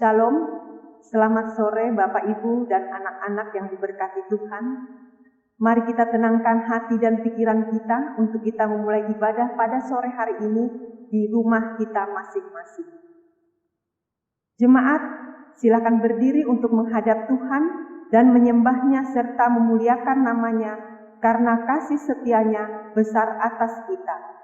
Shalom, selamat sore Bapak Ibu dan anak-anak yang diberkati Tuhan. Mari kita tenangkan hati dan pikiran kita untuk kita memulai ibadah pada sore hari ini di rumah kita masing-masing. Jemaat, silakan berdiri untuk menghadap Tuhan dan menyembahnya serta memuliakan namanya karena kasih setianya besar atas kita.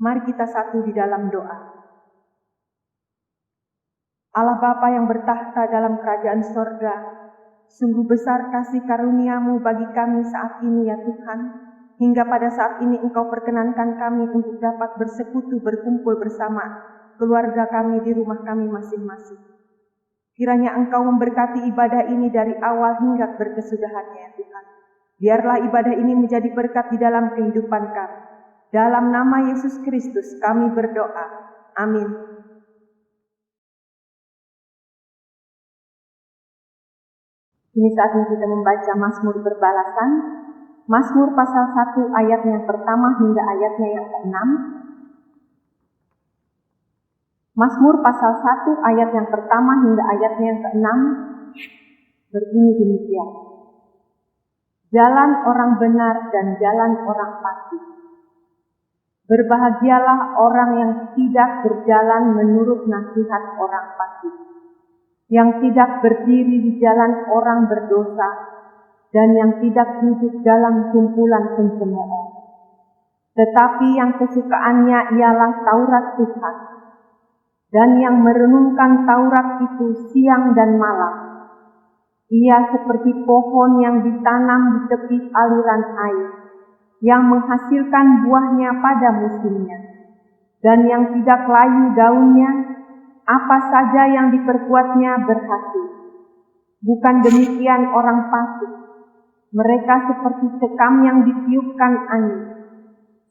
Mari kita satu di dalam doa. Allah Bapa yang bertahta dalam kerajaan sorga, sungguh besar kasih karunia-Mu bagi kami saat ini ya Tuhan. Hingga pada saat ini Engkau perkenankan kami untuk dapat bersekutu berkumpul bersama keluarga kami di rumah kami masing-masing. Kiranya Engkau memberkati ibadah ini dari awal hingga berkesudahannya ya Tuhan. Biarlah ibadah ini menjadi berkat di dalam kehidupan kami. Dalam nama Yesus Kristus kami berdoa. Amin. Ini saatnya kita membaca Mazmur berbalasan. Mazmur pasal 1 ayatnya yang pertama hingga ayatnya yang ke-6. Mazmur pasal 1 ayat yang pertama hingga ayatnya yang ke-6 berbunyi demikian. Jalan orang benar dan jalan orang fasik. Berbahagialah orang yang tidak berjalan menurut nasihat orang fasik, yang tidak berdiri di jalan orang berdosa, dan yang tidak duduk dalam kumpulan pencemooh. Tetapi yang kesukaannya ialah Taurat Tuhan, dan yang merenungkan Taurat itu siang dan malam. Ia seperti pohon yang ditanam di tepi aliran air, yang menghasilkan buahnya pada musimnya, dan yang tidak layu daunnya, apa saja yang diperbuatnya berhasil. Bukan demikian orang fasik, mereka seperti sekam yang ditiupkan angin.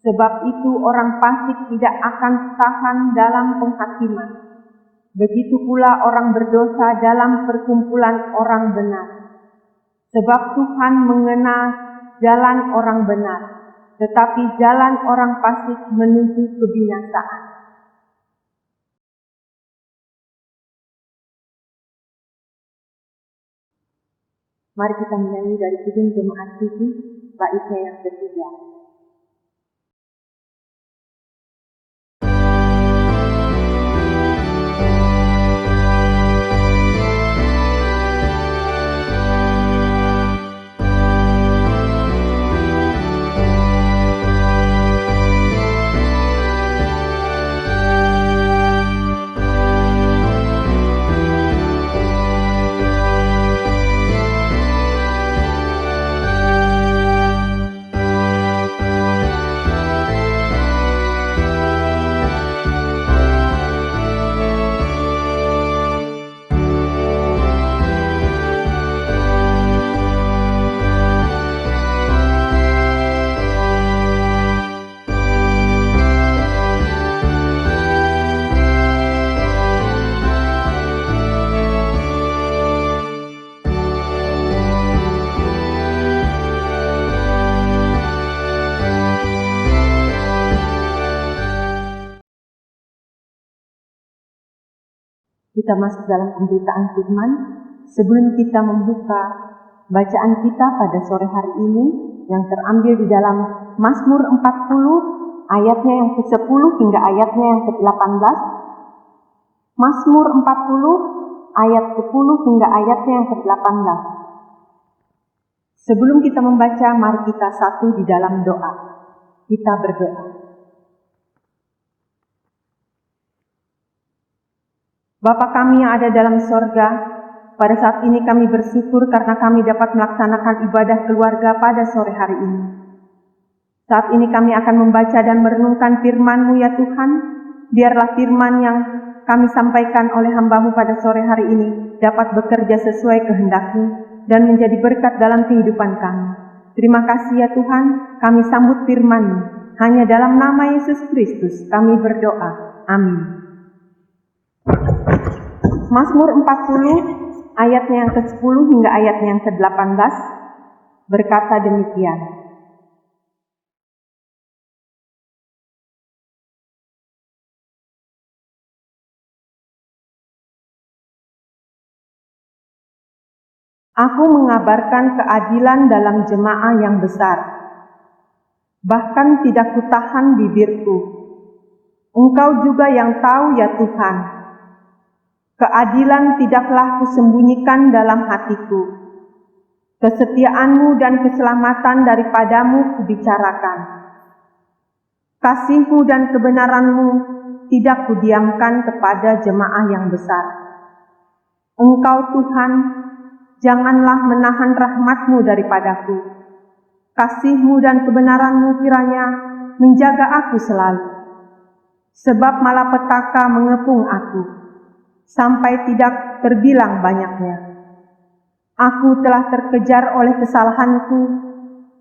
Sebab itu orang fasik tidak akan tahan dalam penghakiman. Begitu pula orang berdosa dalam perkumpulan orang benar. Sebab Tuhan mengenal jalan orang benar, tetapi jalan orang fasik menuju kebinasaan. Mari kita menyanyi dari Kidung Jemaat 7, baitnya yang ketiga. Kita masuk dalam pemberitaan firman. Sebelum kita membuka bacaan kita pada sore hari ini, yang terambil di dalam Mazmur 40 ayatnya yang ke-10 hingga ayatnya yang ke-18. Mazmur 40 ayat 10 hingga ayatnya yang ke-18. Sebelum kita membaca, mari kita satu di dalam doa. Kita berdoa. Bapa kami yang ada dalam sorga, pada saat ini kami bersyukur karena kami dapat melaksanakan ibadah keluarga pada sore hari ini. Saat ini kami akan membaca dan merenungkan firman-Mu ya Tuhan. Biarlah firman yang kami sampaikan oleh hamba-Mu pada sore hari ini dapat bekerja sesuai kehendak-Mu dan menjadi berkat dalam kehidupan kami. Terima kasih ya Tuhan, kami sambut firman-Mu. Hanya dalam nama Yesus Kristus kami berdoa. Amin. Mazmur 40 ayatnya yang ke-10 hingga ayatnya yang ke-18 berkata demikian. Aku mengabarkan keadilan dalam jemaah yang besar, bahkan tidak kutahan bibirku. Engkau juga yang tahu ya Tuhan, keadilan tidaklah kusembunyikan dalam hatiku. Kesetiaan-Mu dan keselamatan daripadamu kubicarakan. Kasih-Mu dan kebenaran-Mu tidak kudiamkan kepada jemaah yang besar. Engkau Tuhan, janganlah menahan rahmat-Mu daripadaku. Kasih-Mu dan kebenaran-Mu kiranya menjaga aku selalu. Sebab malapetaka mengepung aku, sampai tidak terbilang banyaknya. Aku telah terkejar oleh kesalahanku,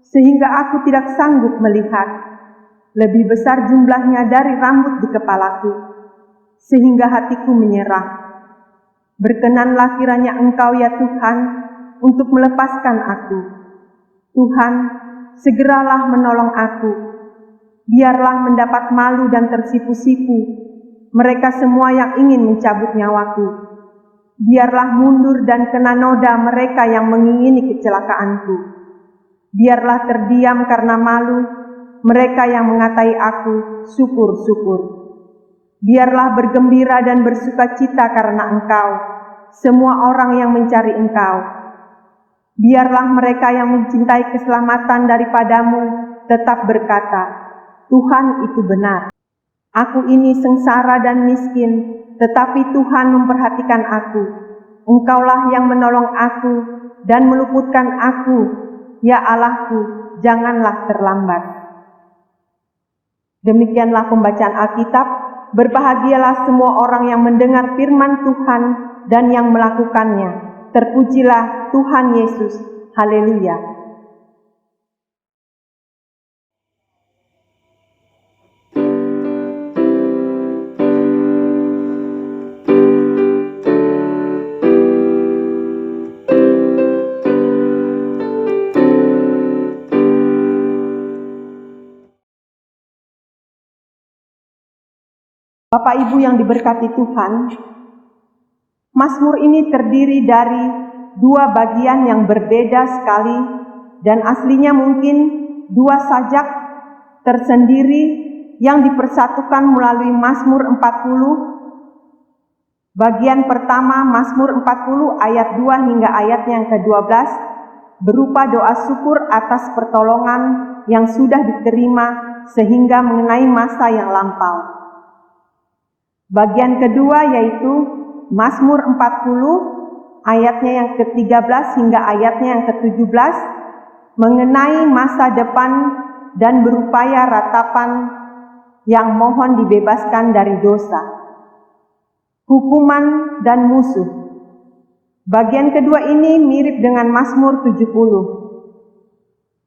sehingga aku tidak sanggup melihat. Lebih besar jumlahnya dari rambut di kepalaku, sehingga hatiku menyerah. Berkenanlah kiranya Engkau ya Tuhan, untuk melepaskan aku. Tuhan, segeralah menolong aku. Biarlah mendapat malu dan tersipu-sipu mereka semua yang ingin mencabut nyawaku. Biarlah mundur dan kena noda mereka yang mengingini kecelakaanku. Biarlah terdiam karena malu mereka yang mengatai aku, syukur-syukur. Biarlah bergembira dan bersukacita karena Engkau, semua orang yang mencari Engkau. Biarlah mereka yang mencintai keselamatan daripadamu tetap berkata, Tuhan itu benar. Aku ini sengsara dan miskin, tetapi Tuhan memperhatikan aku. Engkaulah yang menolong aku dan meluputkan aku. Ya Allahku, janganlah terlambat. Demikianlah pembacaan Alkitab. Berbahagialah semua orang yang mendengar firman Tuhan dan yang melakukannya. Terpujilah Tuhan Yesus. Haleluya. Bapak Ibu yang diberkati Tuhan, Mazmur ini terdiri dari dua bagian yang berbeda sekali dan aslinya mungkin dua sajak tersendiri yang dipersatukan melalui Mazmur 40. Bagian pertama Mazmur 40 ayat 2 hingga ayat yang ke-12 berupa doa syukur atas pertolongan yang sudah diterima sehingga mengenai masa yang lampau. Bagian kedua yaitu Mazmur 40 ayatnya yang ke-13 hingga ayatnya yang ke-17 mengenai masa depan dan berupaya ratapan yang mohon dibebaskan dari dosa, hukuman dan musuh. Bagian kedua ini mirip dengan Mazmur 70.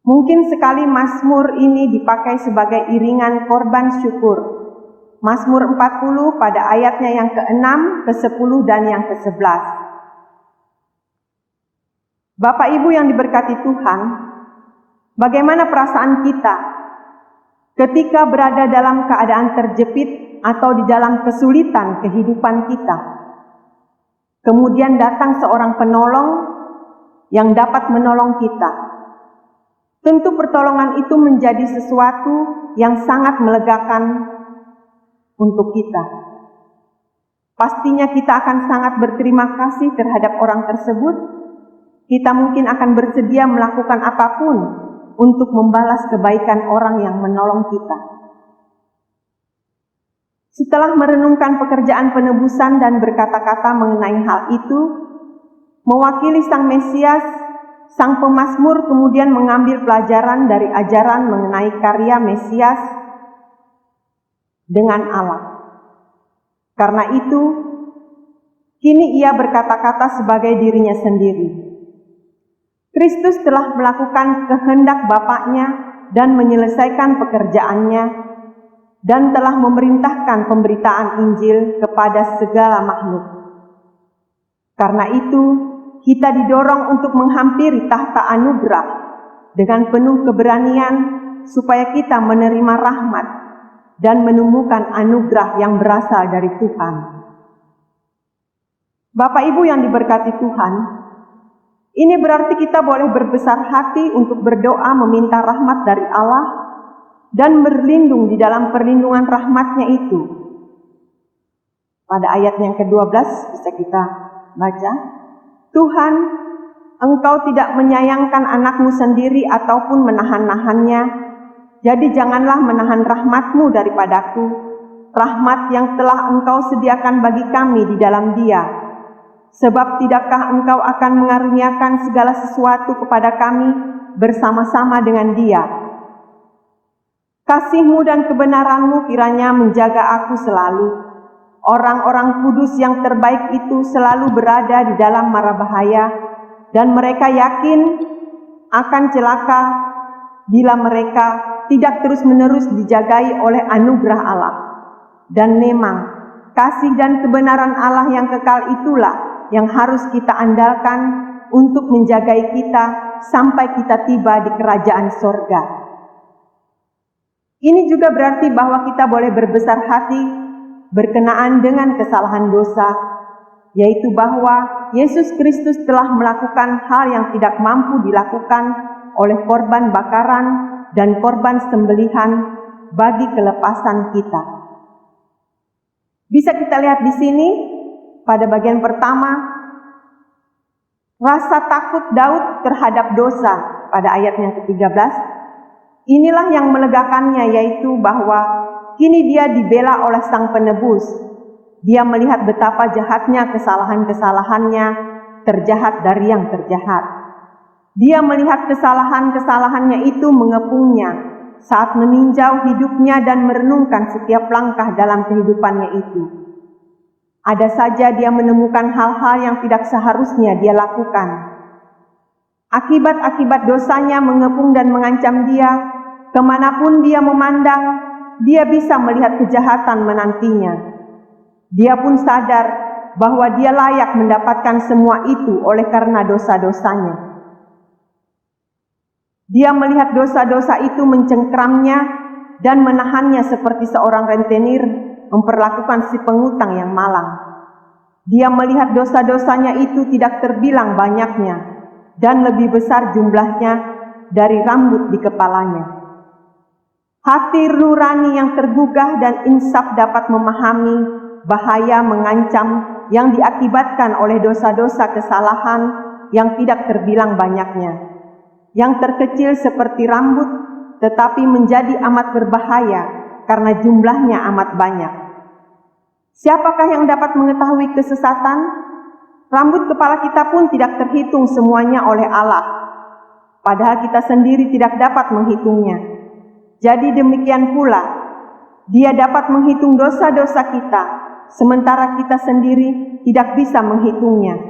Mungkin sekali Mazmur ini dipakai sebagai iringan korban syukur. Mazmur 40 pada ayatnya yang ke-6, ke-10, dan yang ke-11. Bapak Ibu yang diberkati Tuhan, bagaimana perasaan kita ketika berada dalam keadaan terjepit atau di dalam kesulitan kehidupan kita? Kemudian datang seorang penolong yang dapat menolong kita. tentu pertolongan itu menjadi sesuatu yang sangat melegakan untuk kita. Pastinya kita akan sangat berterima kasih terhadap orang tersebut. Kita mungkin akan bersedia melakukan apapun untuk membalas kebaikan orang yang menolong kita. Setelah merenungkan pekerjaan penebusan dan berkata-kata mengenai hal itu, mewakili Sang Mesias, Sang Pemazmur kemudian mengambil pelajaran dari ajaran mengenai karya Mesias dengan Allah. Karena itu, kini ia berkata-kata sebagai dirinya sendiri. Kristus telah melakukan kehendak Bapaknya dan menyelesaikan pekerjaannya, dan telah memerintahkan pemberitaan Injil kepada segala makhluk. Karena itu, kita didorong untuk menghampiri tahta anugerah dengan penuh keberanian supaya kita menerima rahmat dan menemukan anugerah yang berasal dari Tuhan. Bapak Ibu yang diberkati Tuhan, ini berarti kita boleh berbesar hati untuk berdoa meminta rahmat dari Allah dan berlindung di dalam perlindungan rahmat-Nya itu. Pada ayat yang ke-12 bisa kita baca, Tuhan, Engkau tidak menyayangkan anak-Mu sendiri ataupun menahan-nahannya, jadi janganlah menahan rahmat-Mu daripadaku, rahmat yang telah Engkau sediakan bagi kami di dalam Dia. Sebab tidakkah Engkau akan mengaruniakan segala sesuatu kepada kami bersama-sama dengan Dia? Kasih-Mu dan kebenaran-Mu kiranya menjaga aku selalu. Orang-orang kudus yang terbaik itu selalu berada di dalam mara bahaya, dan mereka yakin akan celaka bila mereka tidak terus-menerus dijagai oleh anugerah Allah. Dan memang, kasih dan kebenaran Allah yang kekal itulah yang harus kita andalkan untuk menjagai kita sampai kita tiba di kerajaan sorga. Ini juga berarti bahwa kita boleh berbesar hati berkenaan dengan kesalahan dosa, yaitu bahwa Yesus Kristus telah melakukan hal yang tidak mampu dilakukan oleh korban bakaran dan korban sembelihan bagi kelepasan kita. Bisa kita lihat di sini pada bagian pertama, rasa takut Daud terhadap dosa pada ayat yang ke-13. Inilah yang melegakannya, yaitu bahwa kini dia dibela oleh Sang Penebus. Dia melihat betapa jahatnya kesalahan-kesalahannya, terjahat dari yang terjahat. Dia melihat kesalahan-kesalahannya itu mengepungnya saat meninjau hidupnya dan merenungkan setiap langkah dalam kehidupannya itu. Ada saja dia menemukan hal-hal yang tidak seharusnya dia lakukan. Akibat-akibat dosanya mengepung dan mengancam dia. Kemanapun dia memandang, dia bisa melihat kejahatan menantinya. Dia pun sadar bahwa dia layak mendapatkan semua itu oleh karena dosa-dosanya. Dia melihat dosa-dosa itu mencengkramnya dan menahannya seperti seorang rentenir memperlakukan si pengutang yang malang. Dia melihat dosa-dosanya itu tidak terbilang banyaknya dan lebih besar jumlahnya dari rambut di kepalanya. Hati nurani yang tergugah dan insaf dapat memahami bahaya mengancam yang diakibatkan oleh dosa-dosa kesalahan yang tidak terbilang banyaknya. Yang terkecil seperti rambut tetapi menjadi amat berbahaya karena jumlahnya amat banyak. Siapakah yang dapat mengetahui kesesatan? Rambut kepala kita pun tidak terhitung semuanya oleh Allah, padahal kita sendiri tidak dapat menghitungnya. Jadi demikian pula, Dia dapat menghitung dosa-dosa kita, sementara kita sendiri tidak bisa menghitungnya.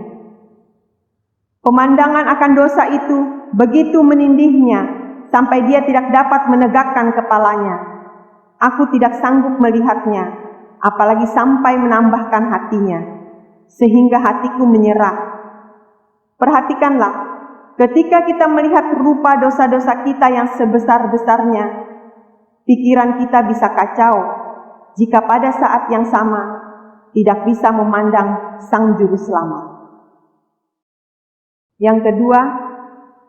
Pemandangan akan dosa itu begitu menindihnya, sampai dia tidak dapat menegakkan kepalanya. Aku tidak sanggup melihatnya, apalagi sampai menambahkan hatinya, sehingga hatiku menyerah. Perhatikanlah, ketika kita melihat rupa dosa-dosa kita yang sebesar-besarnya, pikiran kita bisa kacau jika pada saat yang sama tidak bisa memandang Sang Juru Selamat. Yang kedua,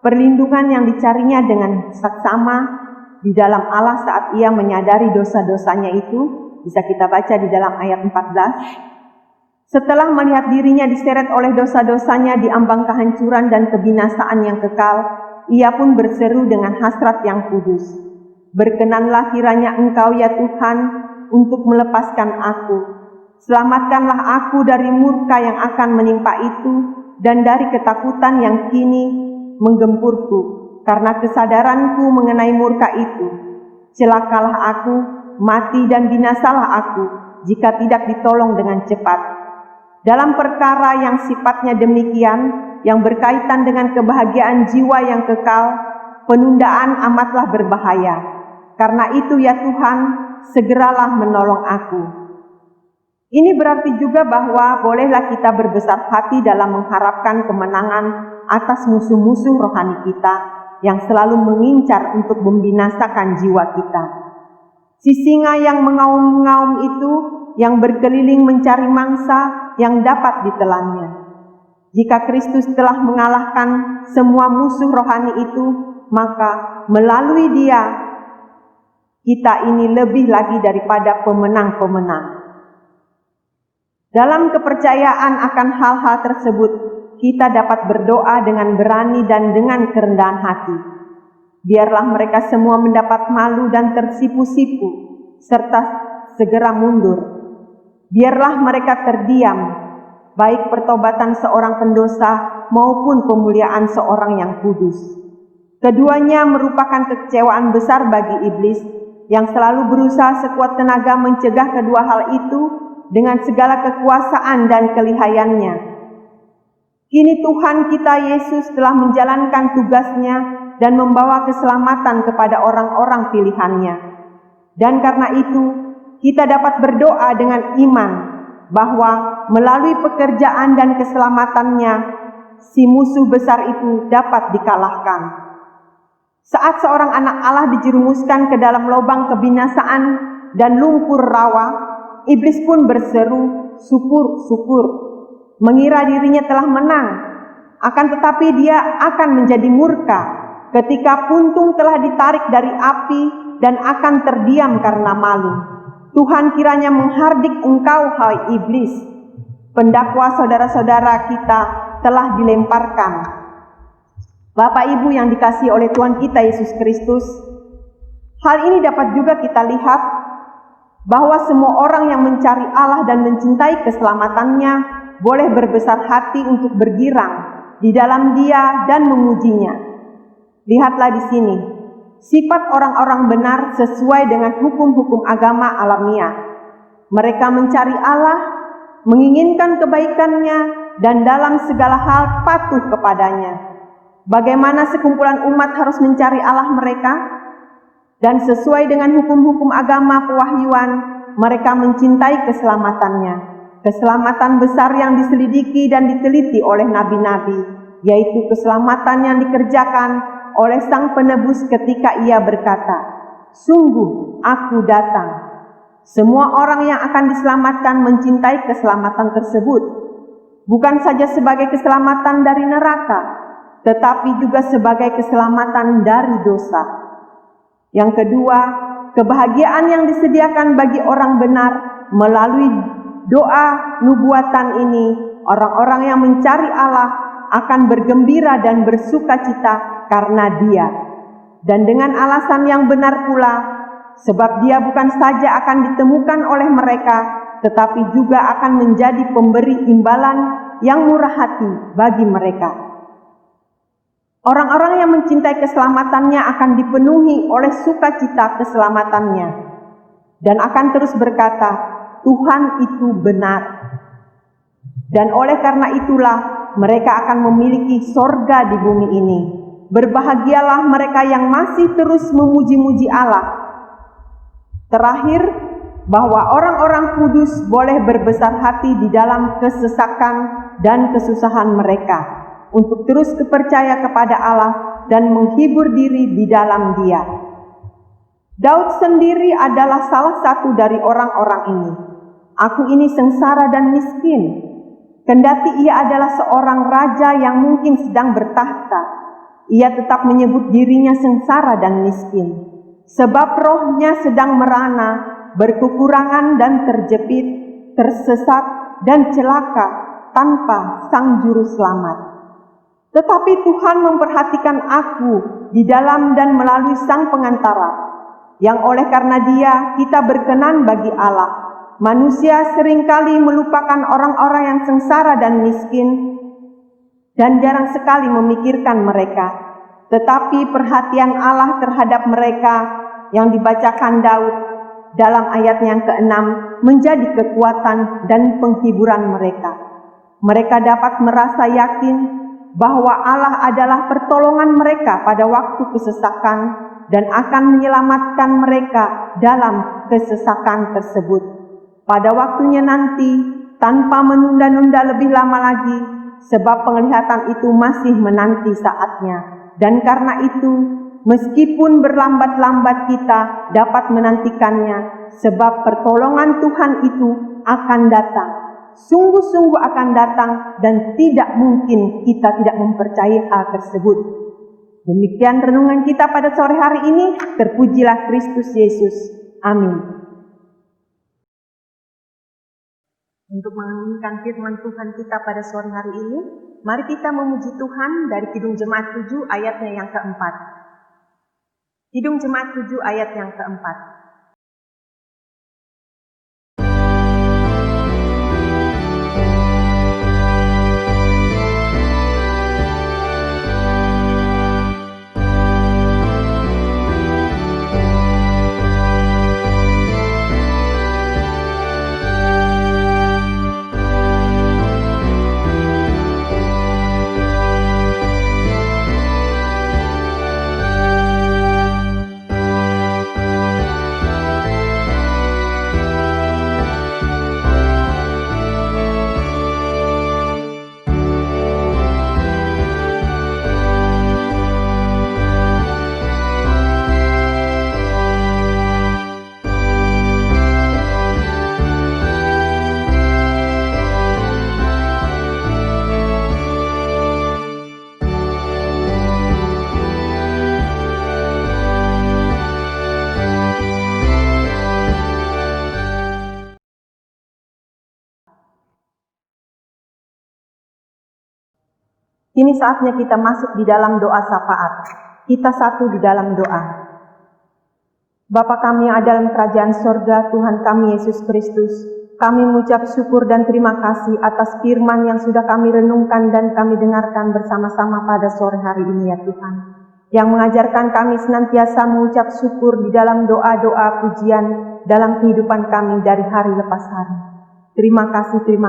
perlindungan yang dicarinya dengan saksama di dalam Allah saat ia menyadari dosa-dosanya itu, bisa kita baca di dalam ayat 14. Setelah melihat dirinya diseret oleh dosa-dosanya di ambang kehancuran dan kebinasaan yang kekal, ia pun berseru dengan hasrat yang kudus, "Berkenanlah kiranya Engkau ya Tuhan untuk melepaskan aku. Selamatkanlah aku dari murka yang akan menimpa itu dan dari ketakutan yang kini menggempurku karena kesadaranku mengenai murka itu. Celakalah aku, mati dan binasalah aku jika tidak ditolong dengan cepat." Dalam perkara yang sifatnya demikian, yang berkaitan dengan kebahagiaan jiwa yang kekal, penundaan amatlah berbahaya. Karena itu ya Tuhan, segeralah menolong aku. Ini berarti juga bahwa bolehlah kita berbesar hati dalam mengharapkan kemenangan atas musuh-musuh rohani kita yang selalu mengincar untuk membinasakan jiwa kita. Si singa yang mengaum-ngaum itu, yang berkeliling mencari mangsa yang dapat ditelannya. Jika Kristus telah mengalahkan semua musuh rohani itu, maka melalui Dia, kita ini lebih lagi daripada pemenang-pemenang. Dalam kepercayaan akan hal-hal tersebut, kita dapat berdoa dengan berani dan dengan kerendahan hati. Biarlah mereka semua mendapat malu dan tersipu-sipu, serta segera mundur. Biarlah mereka terdiam, baik pertobatan seorang pendosa maupun pemuliaan seorang yang kudus. Keduanya merupakan kekecewaan besar bagi iblis yang selalu berusaha sekuat tenaga mencegah kedua hal itu dengan segala kekuasaan dan kelihayannya. Kini Tuhan kita Yesus telah menjalankan tugasnya dan membawa keselamatan kepada orang-orang pilihannya. Dan karena itu, kita dapat berdoa dengan iman bahwa melalui pekerjaan dan keselamatannya, si musuh besar itu dapat dikalahkan. Saat seorang anak Allah dijerumuskan ke dalam lubang kebinasaan dan lumpur rawa, iblis pun berseru, "Syukur-syukur," mengira dirinya telah menang. Akan tetapi dia akan menjadi murka ketika puntung telah ditarik dari api dan akan terdiam karena malu. Tuhan kiranya menghardik engkau, hai iblis. Pendakwa saudara-saudara kita telah dilemparkan. Bapak Ibu yang dikasihi oleh Tuhan kita Yesus Kristus, hal ini dapat juga kita lihat bahwa semua orang yang mencari Allah dan mencintai keselamatannya boleh berbesar hati untuk bergirang di dalam Dia dan memujinya. Lihatlah di sini, sifat orang-orang benar sesuai dengan hukum-hukum agama alamiah. Mereka mencari Allah, menginginkan kebaikannya, dan dalam segala hal patuh kepadanya. Bagaimana sekumpulan umat harus mencari Allah mereka? Dan sesuai dengan hukum-hukum agama pewahyuan, mereka mencintai keselamatannya. Keselamatan besar yang diselidiki dan diteliti oleh nabi-nabi, yaitu keselamatan yang dikerjakan oleh Sang Penebus ketika Ia berkata, "Sungguh aku datang." Semua orang yang akan diselamatkan mencintai keselamatan tersebut, bukan saja sebagai keselamatan dari neraka, tetapi juga sebagai keselamatan dari dosa. Yang kedua, kebahagiaan yang disediakan bagi orang benar melalui doa nubuatan ini, orang-orang yang mencari Allah akan bergembira dan bersukacita karena Dia. Dan dengan alasan yang benar pula, sebab Dia bukan saja akan ditemukan oleh mereka, tetapi juga akan menjadi pemberi imbalan yang murah hati bagi mereka. Orang-orang yang mencintai keselamatannya akan dipenuhi oleh sukacita keselamatannya dan akan terus berkata, "Tuhan itu benar." Dan oleh karena itulah mereka akan memiliki sorga di bumi ini. Berbahagialah mereka yang masih terus memuji-muji Allah. Terakhir, bahwa orang-orang kudus boleh berbesar hati di dalam kesesakan dan kesusahan mereka, untuk terus percaya kepada Allah dan menghibur diri di dalam Dia. Daud sendiri adalah salah satu dari orang-orang ini. "Aku ini sengsara dan miskin, kendati ia adalah seorang raja yang mungkin sedang bertahta. ia tetap menyebut dirinya sengsara dan miskin, sebab rohnya sedang merana, berkekurangan dan terjepit, tersesat dan celaka tanpa Sang Juru Selamat. Tetapi Tuhan memperhatikan aku di dalam dan melalui Sang Pengantara, yang oleh karena Dia kita berkenan bagi Allah. Manusia seringkali melupakan orang-orang yang sengsara dan miskin, dan jarang sekali memikirkan mereka. Tetapi perhatian Allah terhadap mereka yang dibacakan Daud dalam ayat yang ke-6 menjadi kekuatan dan penghiburan mereka. Mereka dapat merasa yakin bahwa Allah adalah pertolongan mereka pada waktu kesesakan dan akan menyelamatkan mereka dalam kesesakan tersebut. Pada waktunya nanti, tanpa menunda-nunda lebih lama lagi, sebab penglihatan itu masih menanti saatnya. Dan karena itu, meskipun berlambat-lambat kita dapat menantikannya, sebab pertolongan Tuhan itu akan datang. Sungguh-sungguh akan datang dan tidak mungkin kita tidak mempercayai hal tersebut. Demikian renungan kita pada sore hari ini. Terpujilah Kristus Yesus. Amin. Untuk menginginkan firman Tuhan kita pada sore hari ini, mari kita memuji Tuhan dari Kidung Jemaat 7 ayatnya yang keempat. Kidung Jemaat 7 ayat yang keempat. Kini saatnya kita masuk di dalam doa syafaat. Kita satu di dalam doa. Bapa kami yang ada dalam kerajaan sorga, Tuhan kami Yesus Kristus, kami mengucap syukur dan terima kasih atas firman yang sudah kami renungkan dan kami dengarkan bersama-sama pada sore hari ini ya Tuhan. Yang mengajarkan kami senantiasa mengucap syukur di dalam doa-doa pujian dalam kehidupan kami dari hari lepas hari. Terima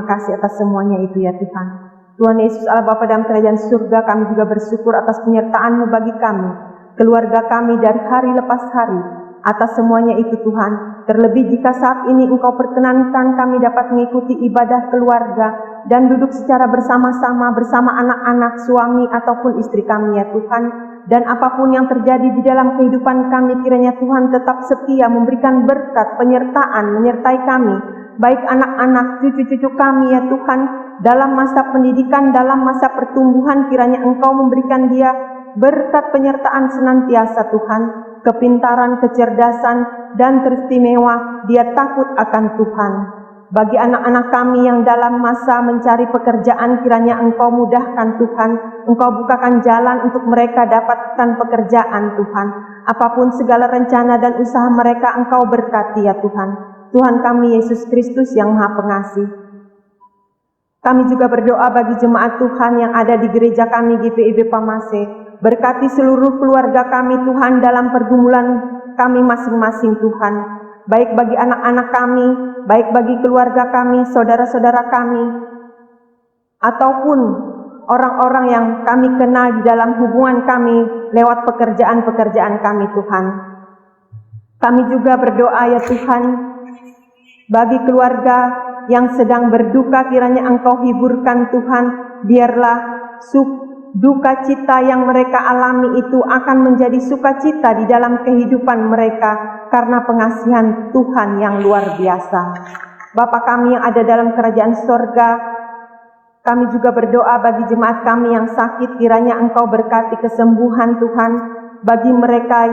kasih atas semuanya itu ya Tuhan. Tuhan Yesus Allah Bapa dalam kerajaan surga, kami juga bersyukur atas penyertaan-Mu bagi kami, keluarga kami dari hari lepas hari, atas semuanya itu Tuhan. Terlebih jika saat ini Engkau perkenankan kami dapat mengikuti ibadah keluarga dan duduk secara bersama-sama bersama anak-anak, suami ataupun istri kami ya Tuhan. Dan apapun yang terjadi di dalam kehidupan kami, kiranya Tuhan tetap setia memberikan berkat penyertaan menyertai kami, baik anak-anak, cucu-cucu kami ya Tuhan, dalam masa pendidikan, dalam masa pertumbuhan, kiranya Engkau memberikan dia berkat penyertaan senantiasa Tuhan, kepintaran, kecerdasan, dan teristimewa dia takut akan Tuhan. Bagi anak-anak kami yang dalam masa mencari pekerjaan, kiranya Engkau mudahkan Tuhan, Engkau bukakan jalan untuk mereka dapatkan pekerjaan Tuhan. Apapun segala rencana dan usaha mereka Engkau berkati ya Tuhan. Tuhan kami Yesus Kristus yang Maha Pengasih. Kami juga berdoa bagi jemaat Tuhan yang ada di gereja kami GPIB Pamase. Berkati seluruh keluarga kami Tuhan dalam pergumulan kami masing-masing Tuhan. Baik bagi anak-anak kami, baik bagi keluarga kami, saudara-saudara kami, ataupun orang-orang yang kami kenal di dalam hubungan kami lewat pekerjaan-pekerjaan kami Tuhan. Kami juga berdoa ya Tuhan, bagi keluarga yang sedang berduka, kiranya Engkau hiburkan Tuhan. Biarlah duka cita yang mereka alami itu akan menjadi sukacita di dalam kehidupan mereka karena pengasihan Tuhan yang luar biasa. Bapa kami yang ada dalam kerajaan sorga, Kami juga berdoa bagi jemaat kami yang sakit, kiranya Engkau berkati kesembuhan Tuhan. Bagi mereka,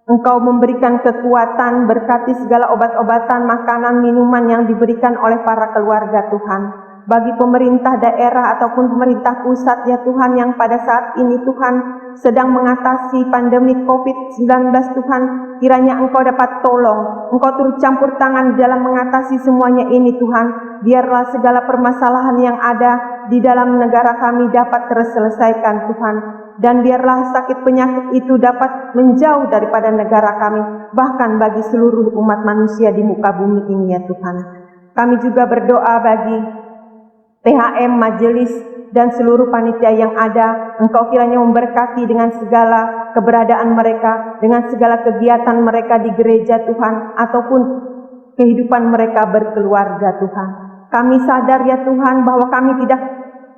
Engkau memberikan kekuatan, berkati segala obat-obatan, makanan, minuman yang diberikan oleh para keluarga Tuhan. Bagi pemerintah daerah ataupun pemerintah pusat ya Tuhan, yang pada saat ini Tuhan sedang mengatasi pandemi COVID-19 Tuhan, kiranya Engkau dapat tolong, Engkau turut campur tangan dalam mengatasi semuanya ini Tuhan. Biarlah segala permasalahan yang ada di dalam negara kami dapat terselesaikan Tuhan. Dan biarlah sakit penyakit itu dapat menjauh daripada negara kami, bahkan bagi seluruh umat manusia di muka bumi ini ya Tuhan. Kami juga berdoa bagi PHM, majelis, dan seluruh panitia yang ada. Engkau kiranya memberkati dengan segala keberadaan mereka, dengan segala kegiatan mereka di gereja Tuhan, ataupun kehidupan mereka berkeluarga Tuhan. Kami sadar ya Tuhan bahwa kami tidak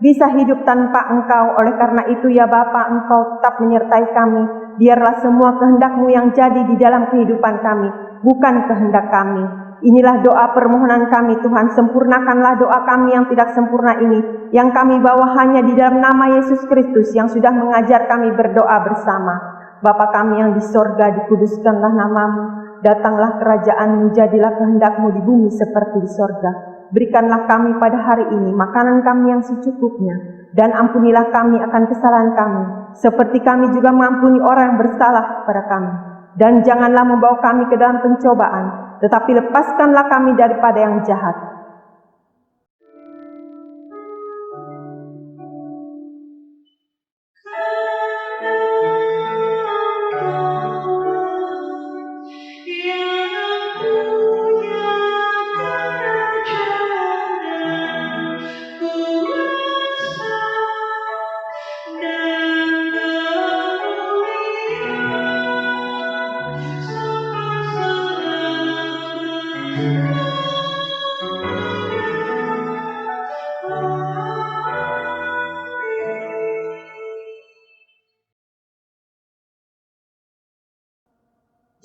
bisa hidup tanpa Engkau. Oleh karena itu ya Bapa, Engkau tetap menyertai kami. Biarlah semua kehendak-Mu yang jadi di dalam kehidupan kami, bukan kehendak kami. Inilah doa permohonan kami Tuhan. Sempurnakanlah doa kami yang tidak sempurna ini, yang kami bawa hanya di dalam nama Yesus Kristus yang sudah mengajar kami berdoa bersama. Bapa kami yang di sorga, dikuduskanlah nama-Mu. Datanglah kerajaan-Mu, jadilah kehendak-Mu di bumi seperti di sorga. Berikanlah kami pada hari ini makanan kami yang secukupnya, dan ampunilah kami akan kesalahan kami, seperti kami juga mengampuni orang yang bersalah kepada kami. Dan janganlah membawa kami ke dalam pencobaan, tetapi lepaskanlah kami daripada yang jahat.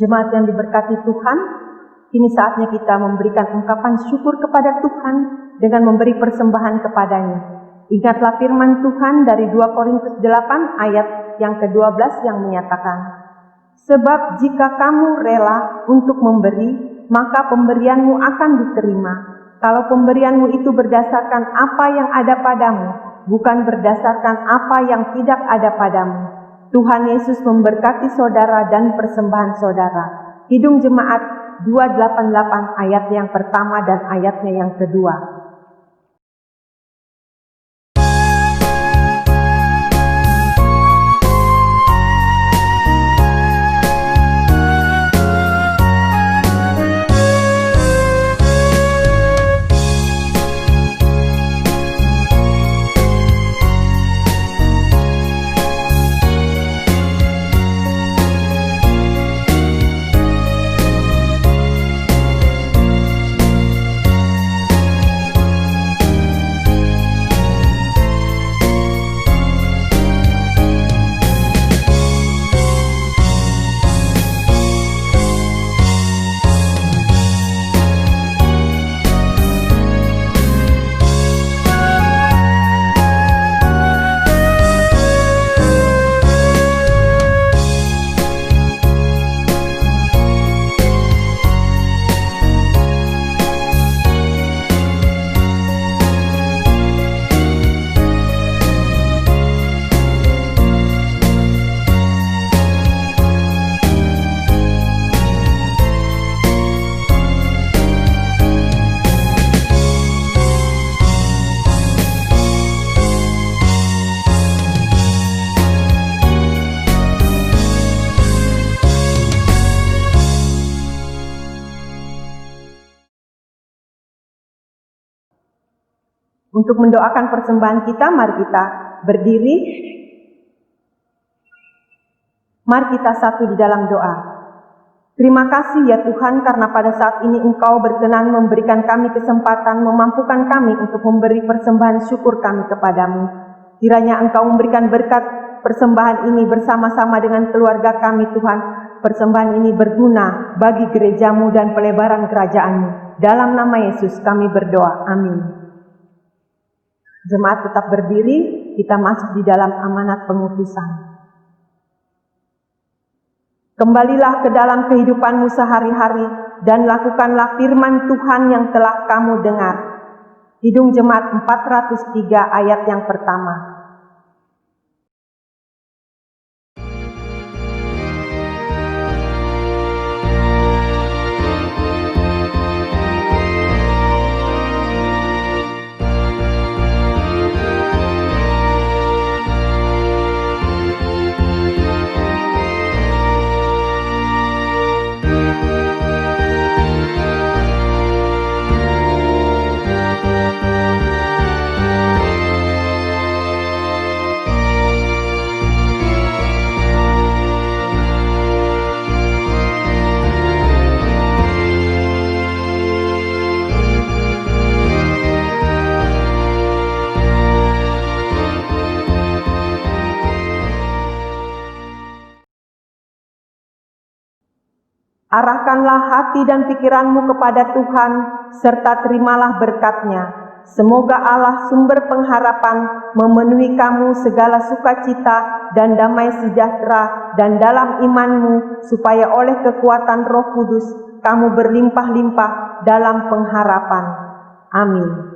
Jemaat yang diberkati Tuhan, kini saatnya kita memberikan ungkapan syukur kepada Tuhan dengan memberi persembahan kepadanya. Ingatlah firman Tuhan dari 2 Korintus 8 ayat yang ke-12 yang menyatakan, sebab jika kamu rela untuk memberi, maka pemberianmu akan diterima. Kalau pemberianmu itu berdasarkan apa yang ada padamu, bukan berdasarkan apa yang tidak ada padamu. Tuhan Yesus memberkati saudara dan persembahan saudara. Kidung Jemaat 288 ayat yang pertama dan ayatnya yang kedua. Untuk mendoakan persembahan kita, mari kita berdiri. Mari kita satu di dalam doa. Terima kasih ya Tuhan, karena pada saat ini Engkau berkenan memberikan kami kesempatan, memampukan kami untuk memberi persembahan syukur kami kepadamu. Kiranya Engkau memberikan berkat persembahan ini bersama-sama dengan keluarga kami Tuhan. Persembahan ini berguna bagi gerejamu dan pelebaran kerajaan-Mu. Dalam nama Yesus kami berdoa, amin. Jemaat tetap berdiri, kita masuk di dalam amanat pengutusan. Kembalilah ke dalam kehidupanmu sehari-hari dan lakukanlah firman Tuhan yang telah kamu dengar. Kidung Jemaat 403 ayat yang pertama. Arahkanlah hati dan pikiranmu kepada Tuhan, serta terimalah berkat-Nya. Semoga Allah sumber pengharapan memenuhi kamu segala sukacita dan damai sejahtera dan dalam imanmu, supaya oleh kekuatan Roh Kudus kamu berlimpah-limpah dalam pengharapan. Amin.